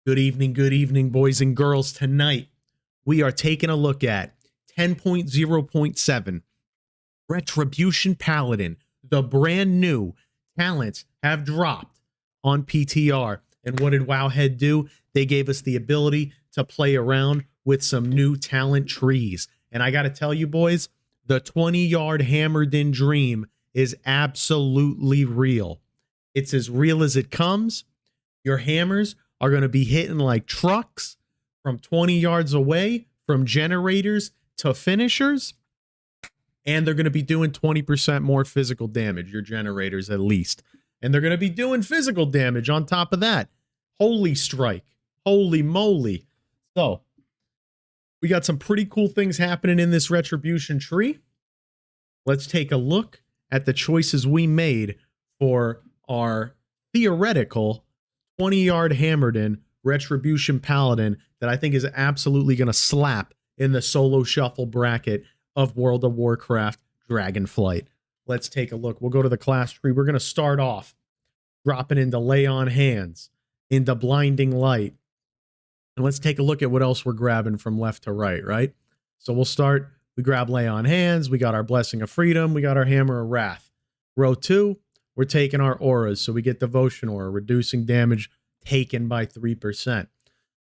Good evening, boys and girls. Tonight, we are taking a look at 10.0.7 Retribution Paladin. The brand new talents have dropped on PTR. And what did Wowhead do? They gave us the ability to play around with some new talent trees. And I got to tell you, boys, the 20-yard hammerdin dream is absolutely real. It's as real as it comes. Your hammers are going to be hitting like trucks from 20 yards away, from generators to finishers. And they're going to be doing 20% more physical damage, your generators at least. And they're going to be doing physical damage on top of that. Holy strike. Holy moly. So, we got some pretty cool things happening in this retribution tree. Let's take a look at the choices we made for our theoretical 20-yard hammerdin retribution paladin that I think is absolutely going to slap in the solo shuffle bracket of World of Warcraft Dragonflight. Let's take a look. We'll go to the class tree. We're going to start off dropping into Lay on Hands, into Blinding Light. And let's take a look at what else we're grabbing from left to right, right? So we'll start, we grab Lay on Hands, we got our Blessing of Freedom, we got our Hammer of Wrath. Row 2, we're taking our auras, so we get Devotion Aura, reducing damage taken by 3%.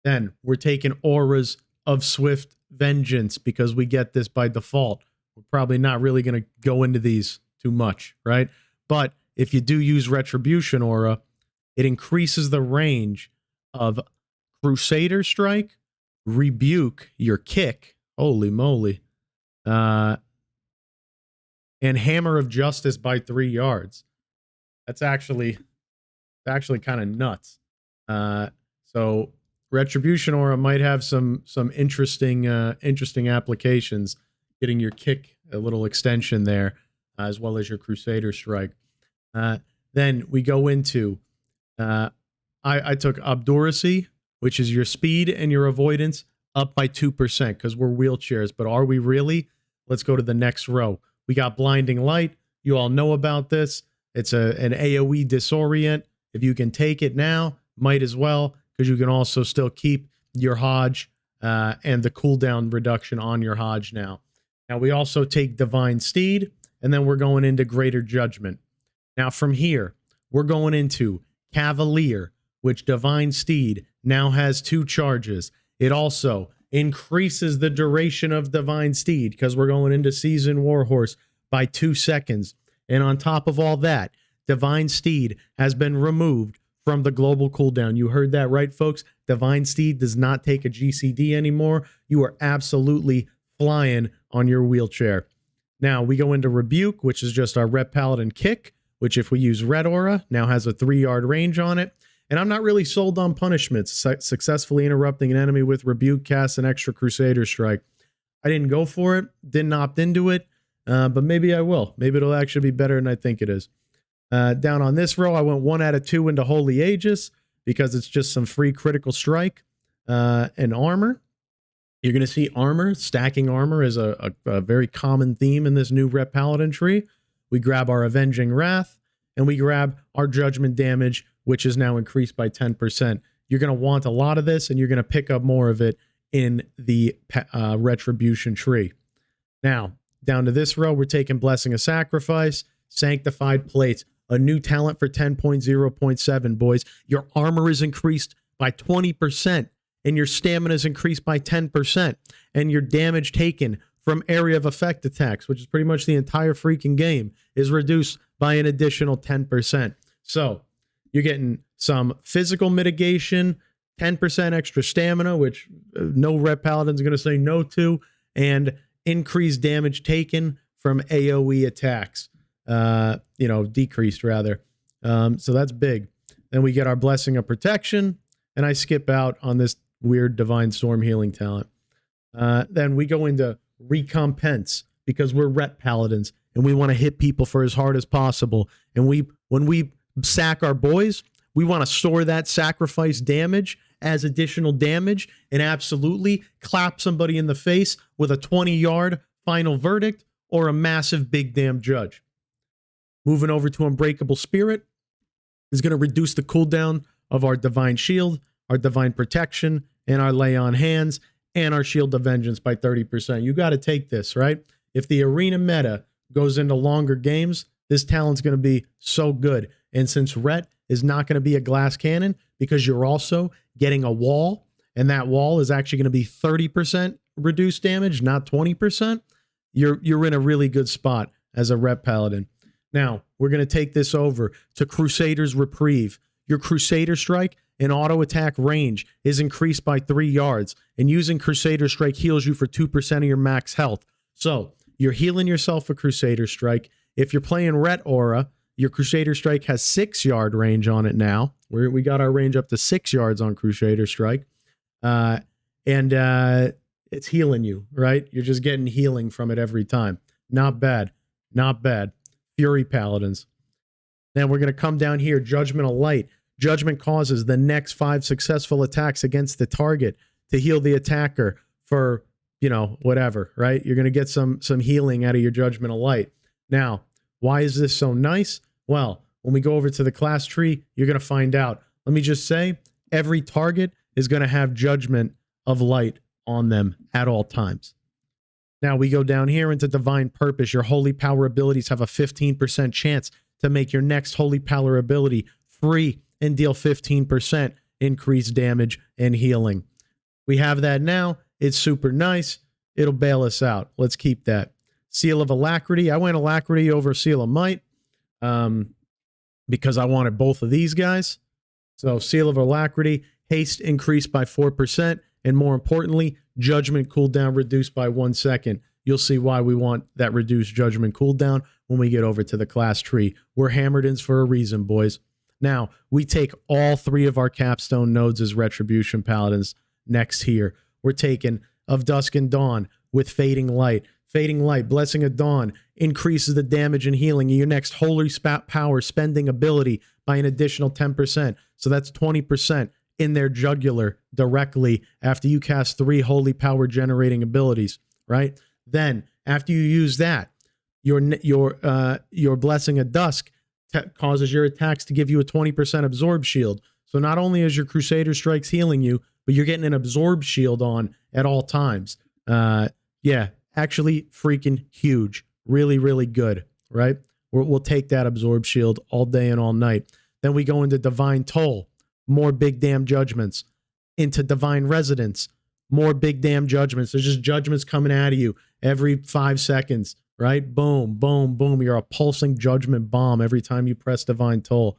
Then we're taking auras of Swift Vengeance because we get this by default. We're probably not really going to go into these too much, right? But if you do use Retribution Aura, it increases the range of Crusader Strike, Rebuke, your kick, holy moly, and Hammer of Justice by 3 yards. That's actually kind of nuts. So Retribution Aura might have some interesting applications, getting your kick a little extension there, as well as your Crusader Strike. Then we go into, I took Obduracy, which is your speed and your avoidance, up by 2% because we're wheelchairs. But are we really? Let's go to the next row. We got Blinding Light. You all know about this. It's an AoE disorient. If you can take it now, might as well, because you can also still keep your Hodge and the cooldown reduction on your Hodge now. Now, we also take Divine Steed, and then we're going into Greater Judgment. Now, from here, we're going into Cavalier, which Divine Steed now has 2 charges. It also increases the duration of Divine Steed because we're going into Seasoned Warhorse by 2 seconds. And on top of all that, Divine Steed has been removed from the global cooldown. You heard that right, folks? Divine Steed does not take a GCD anymore. You are absolutely flying on your wheelchair. Now, we go into Rebuke, which is just our Ret Paladin kick, which if we use Red Aura, now has a 3-yard range on it. And I'm not really sold on punishments. Successfully interrupting an enemy with Rebuke casts an extra Crusader Strike. I didn't go for it, didn't opt into it, but maybe I will. Maybe it'll actually be better than I think it is. Down on this row, I went 1 out of 2 into Holy Aegis because it's just some free critical strike and armor. You're going to see armor. Stacking armor is a very common theme in this new Ret Paladin tree. We grab our Avenging Wrath, and we grab our Judgment damage, which is now increased by 10%. You're going to want a lot of this, and you're going to pick up more of it in the Retribution tree. Now, down to this row, we're taking Blessing of Sacrifice, Sanctified Plates, a new talent for 10.0.7, boys. Your armor is increased by 20%, and your stamina is increased by 10%, and your damage taken from area of effect attacks, which is pretty much the entire freaking game, is reduced by an additional 10%. So, you're getting some physical mitigation, 10% extra stamina, which no Ret Paladin's going to say no to, and increased damage taken from AoE attacks. Decreased rather. So that's big. Then we get our Blessing of Protection, and I skip out on this weird Divine Storm healing talent. Then we go into Recompense because we're Ret Paladins, and we want to hit people for as hard as possible. And when we sack our boys, we want to store that sacrifice damage as additional damage and absolutely clap somebody in the face with a 20-yard final verdict or a massive big damn judge. Moving over to Unbreakable Spirit is going to reduce the cooldown of our Divine Shield our divine protection, and our lay on hands, and our shield of vengeance by 30%. You got to take this, right? If the arena meta goes into longer games, this talent's going to be so good. And since Ret is not going to be a glass cannon, because you're also getting a wall, and that wall is actually going to be 30% reduced damage, not 20%, you're in a really good spot as a Ret Paladin. Now, we're going to take this over to Crusader's Reprieve. Your Crusader Strike and auto attack range is increased by 3 yards, and using Crusader Strike heals you for 2% of your max health. So, you're healing yourself for Crusader Strike. If you're playing Ret Aura, your Crusader Strike has 6-yard range on it now. We got our range up to 6 yards on Crusader Strike. It's healing you, right? You're just getting healing from it every time. Not bad. Not bad. Fury Paladins. Then we're going to come down here. Judgment of Light. Judgment causes the next 5 successful attacks against the target to heal the attacker for, whatever, right? You're going to get some healing out of your Judgment of Light. Now, why is this so nice? Well, when we go over to the class tree, you're going to find out. Let me just say, every target is going to have Judgment of Light on them at all times. Now we go down here into Divine Purpose. Your Holy Power abilities have a 15% chance to make your next Holy Power ability free and deal 15% increased damage and healing. We have that now. It's super nice. It'll bail us out. Let's keep that. Seal of Alacrity. I went Alacrity over Seal of Might because I wanted both of these guys. So Seal of Alacrity, haste increased by 4%, and more importantly, judgment cooldown reduced by 1 second. You'll see why we want that reduced judgment cooldown when we get over to the class tree. We're hammerdins for a reason, boys. Now, we take all 3 of our capstone nodes as Retribution Paladins next here. We're taking Of Dusk and Dawn with Fading Light. Fading Light, Blessing of Dawn, increases the damage and healing in your next Holy Power spending ability by an additional 10%. So that's 20% in their jugular directly after you cast 3 Holy Power generating abilities, right? Then, after you use that, your Blessing of Dusk causes your attacks to give you a 20% absorb shield. So not only is your Crusader Strikes healing you, but you're getting an absorb shield on at all times. Yeah, actually freaking huge. Really, really good, right? We'll take that absorb shield all day and all night. Then we go into Divine Toll, more big damn judgments. Into Divine Residence, more big damn judgments. There's just judgments coming at you every 5 seconds, right? Boom, boom, boom. You're a pulsing judgment bomb every time you press Divine Toll.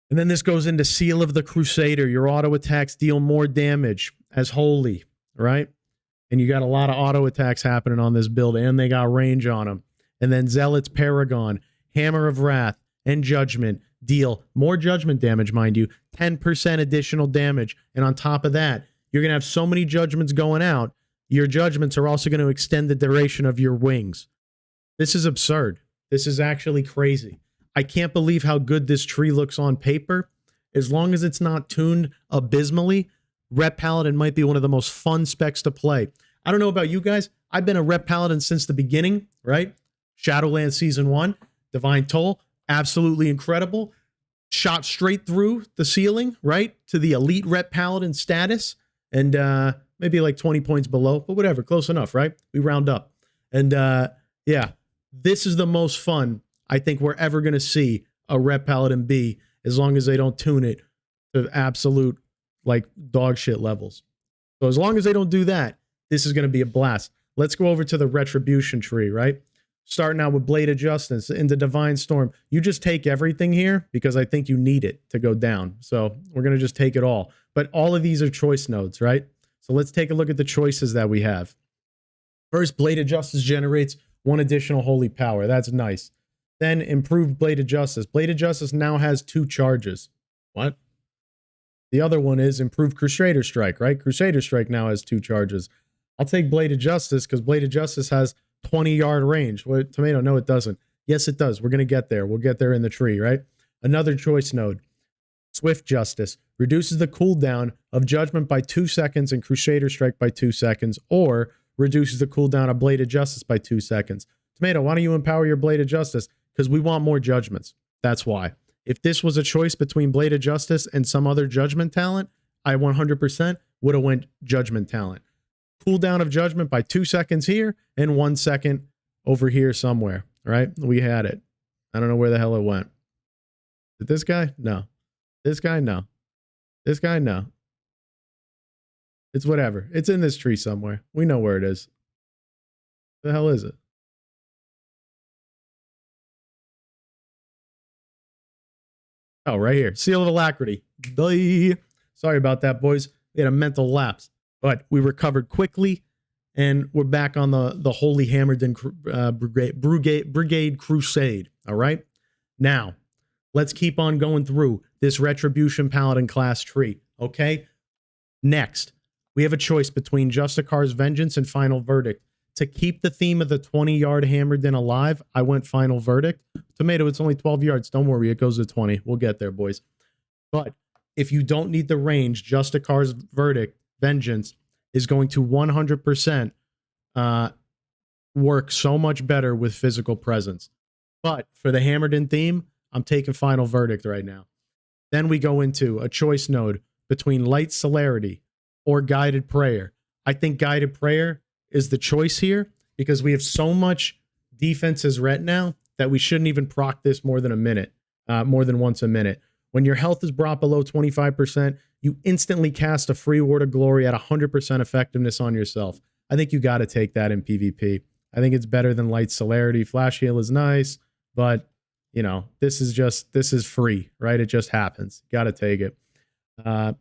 And then this goes into Seal of the Crusader. Your auto attacks deal more damage as holy, right? And you got a lot of auto attacks happening on this build, and they got range on them. And then Zealot's Paragon, Hammer of Wrath, and Judgment deal more judgment damage, mind you, 10% additional damage. And on top of that, you're going to have so many judgments going out, your judgments are also going to extend the duration of your wings. This is absurd. This is actually crazy. I can't believe how good this tree looks on paper. As long as it's not tuned abysmally, Ret Paladin might be one of the most fun specs to play. I don't know about you guys. I've been a Ret Paladin since the beginning, right? Shadowlands Season 1, Divine Toll, absolutely incredible. Shot straight through the ceiling, right? To the elite Ret Paladin status. And maybe like 20 points below, but whatever, close enough, right? We round up. And yeah, this is the most fun I think we're ever going to see a Ret Paladin be, as long as they don't tune it to absolute like dog shit levels. So as long as they don't do that, this is going to be a blast. Let's go over to the Retribution tree, right? Starting out with Blade of Justice into Divine Storm. You just take everything here because I think you need it to go down. So we're going to just take it all. But all of these are choice nodes, right? So let's take a look at the choices that we have. First, Blade of Justice generates 1 additional holy power. That's nice. Then improved Blade of Justice. Blade of Justice now has 2 charges. What? The other one is improved Crusader Strike, right? Crusader Strike now has 2 charges. I'll take Blade of Justice because Blade of Justice has 20-yard range. Well, Tomato, no, it doesn't. Yes, it does. We're going to get there. We'll get there in the tree, right? Another choice node. Swift Justice reduces the cooldown of Judgment by 2 seconds and Crusader Strike by 2 seconds, or reduces the cooldown of Blade of Justice by 2 seconds. Tomato, why don't you empower your Blade of Justice? Because we want more judgments. That's why. If this was a choice between Blade of Justice and some other judgment talent, I 100% would have went Judgment Talent. Cooldown of Judgment by 2 seconds here and 1 second over here somewhere, right? We had it. I don't know where the hell it went. Did this guy? No. This guy? No. This guy? No. It's whatever. It's in this tree somewhere. We know where it is. The hell is it? Oh, right here. Seal of Alacrity. Sorry about that, boys. We had a mental lapse, but we recovered quickly, and we're back on the Holy Hammerdin Brigade Crusade. All right? Now, let's keep on going through this Retribution Paladin class tree, okay? Next, we have a choice between Justicar's Vengeance and Final Verdict. To keep the theme of the 20-yard Hammerdin alive, I went Final Verdict. Tomato, it's only 12 yards. Don't worry, it goes to 20. We'll get there, boys. But if you don't need the range, Justicar's Vengeance is going to 100% work so much better with physical presence. But for the Hammerdin theme, I'm taking Final Verdict right now. Then we go into a choice node between Light Celerity or Guided Prayer. I think Guided Prayer is the choice here because we have so much defense as ret now that we shouldn't even proc this more than a minute, more than once a minute. When your health is brought below 25%, you instantly cast a free Word of Glory at 100% effectiveness on yourself. I think you got to take that in PvP. I think it's better than Light Celerity. Flash Heal is nice, but you know, this is free, right? It just happens. Got to take it. And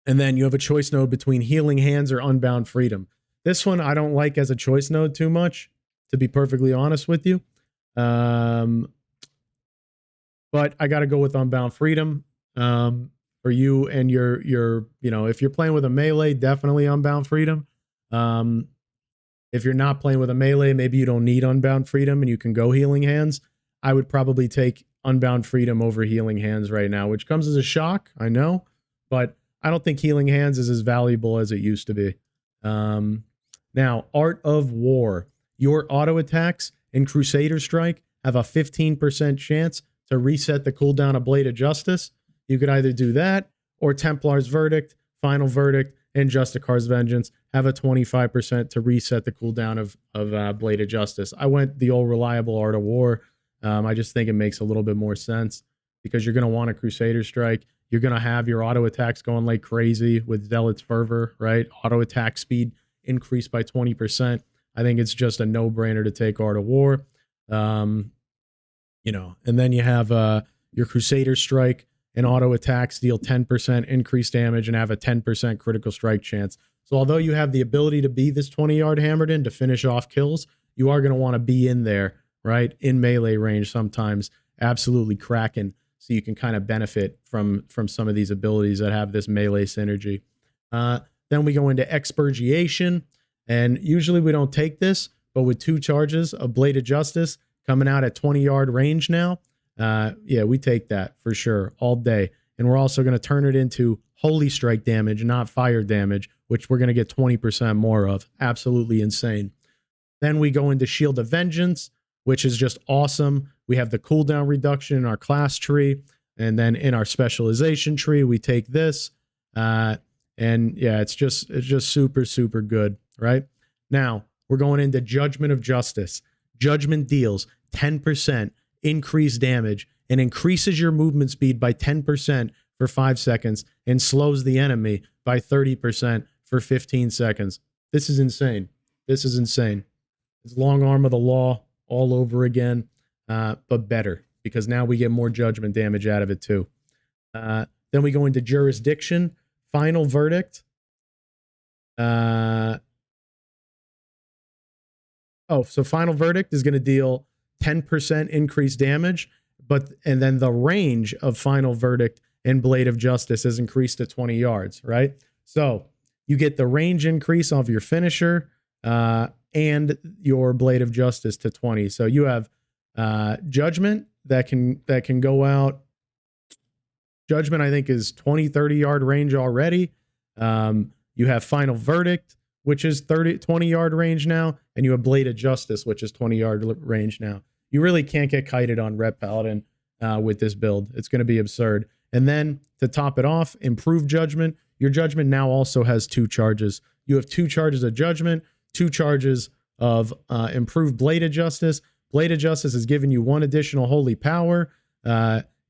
then you have a choice node between Healing Hands or Unbound Freedom. This one I don't like as a choice node too much, to be perfectly honest with you. But I got to go with Unbound Freedom for you and your, you know, if you're playing with a melee, definitely Unbound Freedom. If you're not playing with a melee, maybe you don't need Unbound Freedom and you can go Healing Hands. I would probably take Unbound Freedom over Healing Hands right now, which comes as a shock, I know, but I don't think Healing Hands is as valuable as it used to be. Now, Art of War. Your auto attacks in Crusader Strike have a 15% chance to reset the cooldown of Blade of Justice. You could either do that or Templar's Verdict, Final Verdict, and Justicar's Vengeance have a 25% to reset the cooldown of Blade of Justice. I went the old reliable Art of War. I just think it makes a little bit more sense because you're going to want a Crusader Strike. You're going to have your auto attacks going like crazy with Zealot's Fervor, right? Auto attack speed increased by 20%. I think it's just a no-brainer to take Art of War. You know, and then you have your Crusader Strike and auto attacks deal 10% increased damage and have a 10% critical strike chance. So although you have the ability to be this 20-yard Hammerdin to finish off kills, you are going to want to be in there, right? In melee range sometimes, absolutely cracking, so you can kind of benefit from some of these abilities that have this melee synergy. Then we go into Expurgiation, and usually we don't take this, but with 2 charges of Blade of Justice coming out at 20-yard range now, yeah, we take that for sure all day. And we're also going to turn it into Holy Strike damage, not fire damage, which we're going to get 20% more of. Absolutely insane. Then we go into Shield of Vengeance, which is just awesome. We have the cooldown reduction in our class tree. And then in our specialization tree, we take this. And yeah, it's just super, super good, right? Now, we're going into Judgment of Justice. Judgment deals 10% increased damage and increases your movement speed by 10% for 5 seconds and slows the enemy by 30% for 15 seconds. This is insane. This is insane. It's Long Arm of the Law all over again, but better because now we get more judgment damage out of it too. Then we go into Jurisdiction. Final Verdict. So Final Verdict is going to deal 10% increased damage, and then the range of Final Verdict and Blade of Justice is increased to 20 yards, right? So you get the range increase of your finisher and your Blade of Justice to 20. So you have Judgment that can go out. Judgment, I think, is 20, 30-yard range already. You have Final Verdict, which is 20-yard range now, and you have Blade of Justice, which is 20-yard range now. You really can't get kited on Ret Paladin with this build. It's going to be absurd. And then to top it off, Improved Judgment, your judgment now also has 2 charges. You have 2 charges of judgment, 2 charges of improved blade of justice. Blade of justice has given you 1 additional holy power.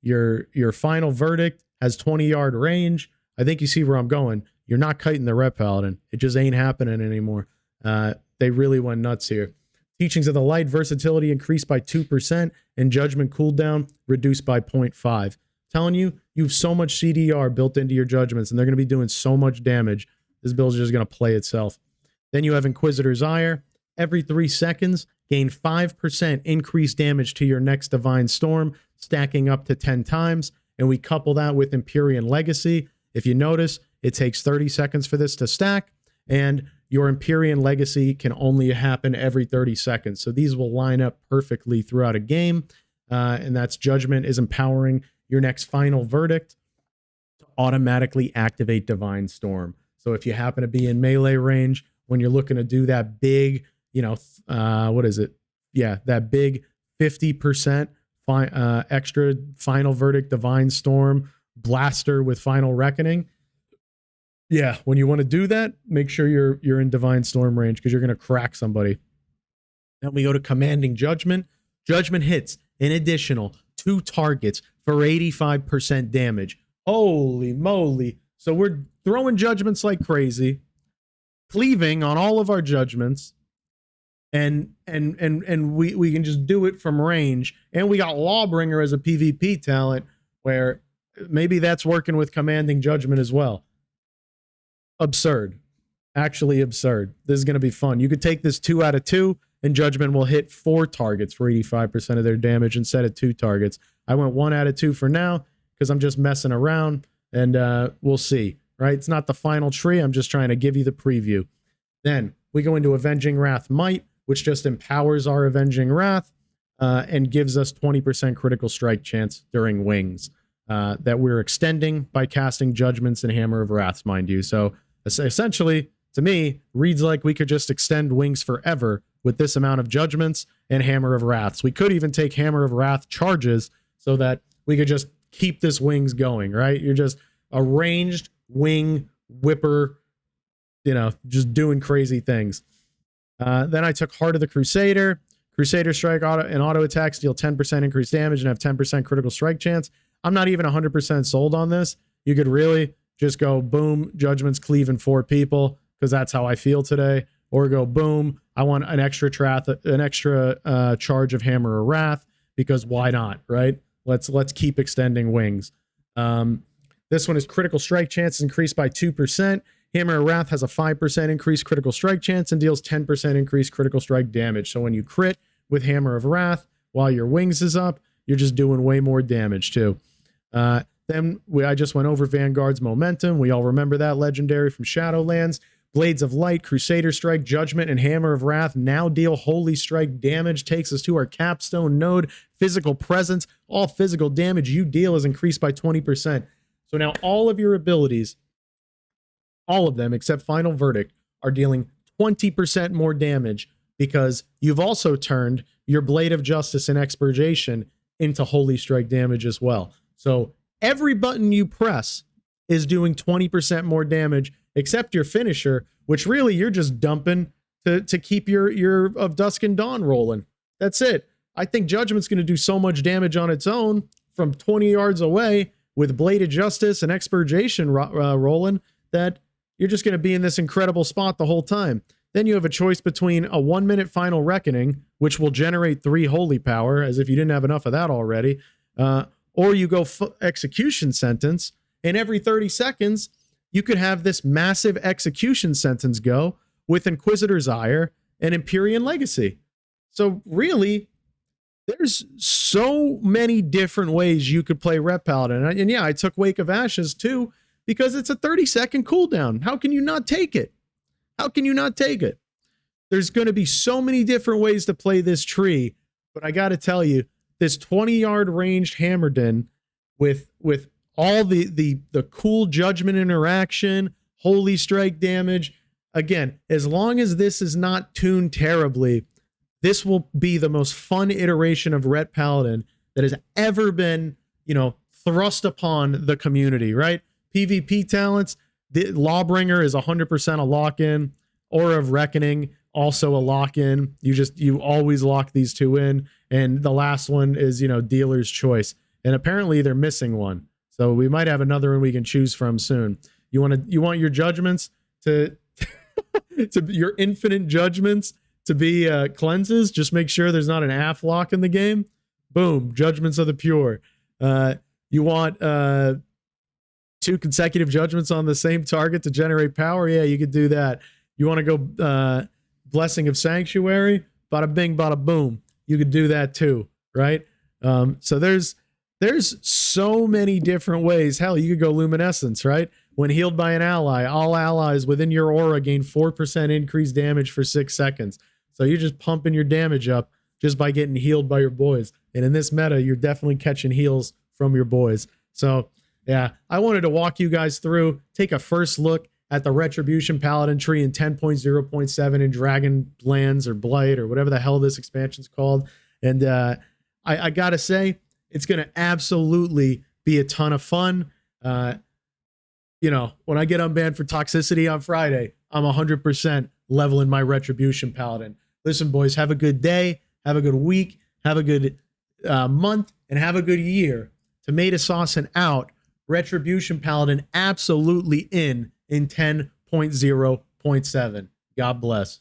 Your final verdict has 20-yard range. I think you see where I'm going. You're not kiting the Ret Paladin. It just ain't happening anymore. They really went nuts here. Teachings of the Light versatility increased by 2%, and judgment cooldown reduced by 0.5. Telling you, you have so much CDR built into your judgments, and they're going to be doing so much damage. This build is just going to play itself. Then you have Inquisitor's Ire. Every 3 seconds, gain 5% increased damage to your next Divine Storm, stacking up to 10 times. And we couple that with Empyrean Legacy. If you notice, it takes 30 seconds for this to stack, and your Empyrean Legacy can only happen every 30 seconds. So these will line up perfectly throughout a game. And that's Judgment is empowering your next final verdict to automatically activate Divine Storm. So if you happen to be in melee range, when you're looking to do that big, what is it? Yeah, that big 50% extra final verdict, Divine Storm, blaster with Final Reckoning. Yeah, when you want to do that, make sure you're in Divine Storm range because you're going to crack somebody. Then we go to Commanding Judgment. Judgment hits an additional 2 targets for 85% damage. Holy moly. So we're throwing judgments like crazy, cleaving on all of our judgments, and we can just do it from range. And we got Lawbringer as a PvP talent, where maybe that's working with Commanding Judgment as well. Absurd. Actually absurd. This is going to be fun. You could take this 2 out of 2, and Judgment will hit 4 targets for 85% of their damage instead of 2 targets. I went 1 out of 2 for now because I'm just messing around, and we'll see. Right? It's not the final tree. I'm just trying to give you the preview. Then we go into Avenging Wrath Might, which just empowers our Avenging Wrath and gives us 20% critical strike chance during wings that we're extending by casting Judgments and Hammer of Wraths, mind you. So essentially, to me, reads like we could just extend wings forever with this amount of Judgments and Hammer of Wraths. We could even take Hammer of Wrath charges so that we could just keep this wings going, right? You're just a ranged wing whipper, just doing crazy things. Then I took Heart of the Crusader. Crusader Strike and auto attacks deal 10% increased damage and have 10% critical strike chance. I'm not even 100% sold on this. You could really just go boom, Judgments cleaving 4 people because that's how I feel today. Or go boom, I want an extra charge of Hammer of Wrath because why not, right? Let's keep extending wings. This one is critical strike chance increased by 2%. Hammer of Wrath has a 5% increased critical strike chance and deals 10% increased critical strike damage. So when you crit with Hammer of Wrath while your wings is up, you're just doing way more damage too. Then I just went over Vanguard's Momentum. We all remember that legendary from Shadowlands. Blades of Light, Crusader Strike, Judgment, and Hammer of Wrath now deal Holy Strike damage. Takes us to our capstone node. Physical Presence. All physical damage you deal is increased by 20%. So now all of your abilities, all of them except Final Verdict, are dealing 20% more damage because you've also turned your Blade of Justice and Expurgation into Holy Strike damage as well. So every button you press is doing 20% more damage, except your finisher, which really you're just dumping to keep your of Dusk and Dawn rolling. That's it. I think Judgment's going to do so much damage on its own from 20 yards away with Blade of Justice and Expurgation rolling that you're just going to be in this incredible spot the whole time. Then you have a choice between a 1-minute Final Reckoning, which will generate 3 holy power, as if you didn't have enough of that already, or you go Execution Sentence, and every 30 seconds, you could have this massive Execution Sentence go with Inquisitor's Ire and Empyrean Legacy. So really, there's so many different ways you could play Ret Paladin. And yeah, I took Wake of Ashes too, because it's a 30-second cooldown. How can you not take it? How can you not take it? There's going to be so many different ways to play this tree, but I got to tell you, this 20-yard ranged hammerdin with all the cool Judgment interaction, Holy Strike damage. Again, as long as this is not tuned terribly, this will be the most fun iteration of Ret Paladin that has ever been, thrust upon the community, right? PvP talents, The Lawbringer is 100% a lock-in. Aura of Reckoning, also a lock-in. You always lock these two in. And the last one is, Dealer's Choice. And apparently they're missing one. So we might have another one we can choose from soon. You want your judgments to your infinite judgments to be cleanses. Just make sure there's not an AF lock in the game. Boom, Judgments of the Pure. You want 2 consecutive judgments on the same target to generate power? Yeah, you could do that. You want to go Blessing of Sanctuary? Bada bing, bada boom. You could do that too, right? So there's so many different ways. Hell, you could go Luminescence, right? When healed by an ally, all allies within your aura gain 4% increased damage for 6 seconds. So you're just pumping your damage up just by getting healed by your boys. And in this meta, you're definitely catching heals from your boys. So yeah, I wanted to walk you guys through, take a first look at the Retribution Paladin tree in 10.0.7 in Dragonlands or Blight or whatever the hell this expansion's called. And I gotta say, it's going to absolutely be a ton of fun. When I get unbanned for toxicity on Friday, I'm 100% leveling my Retribution Paladin. Listen, boys, have a good day, have a good week, have a good month, and have a good year. Tomato sauce and out. Retribution Paladin absolutely in 10.0.7. God bless.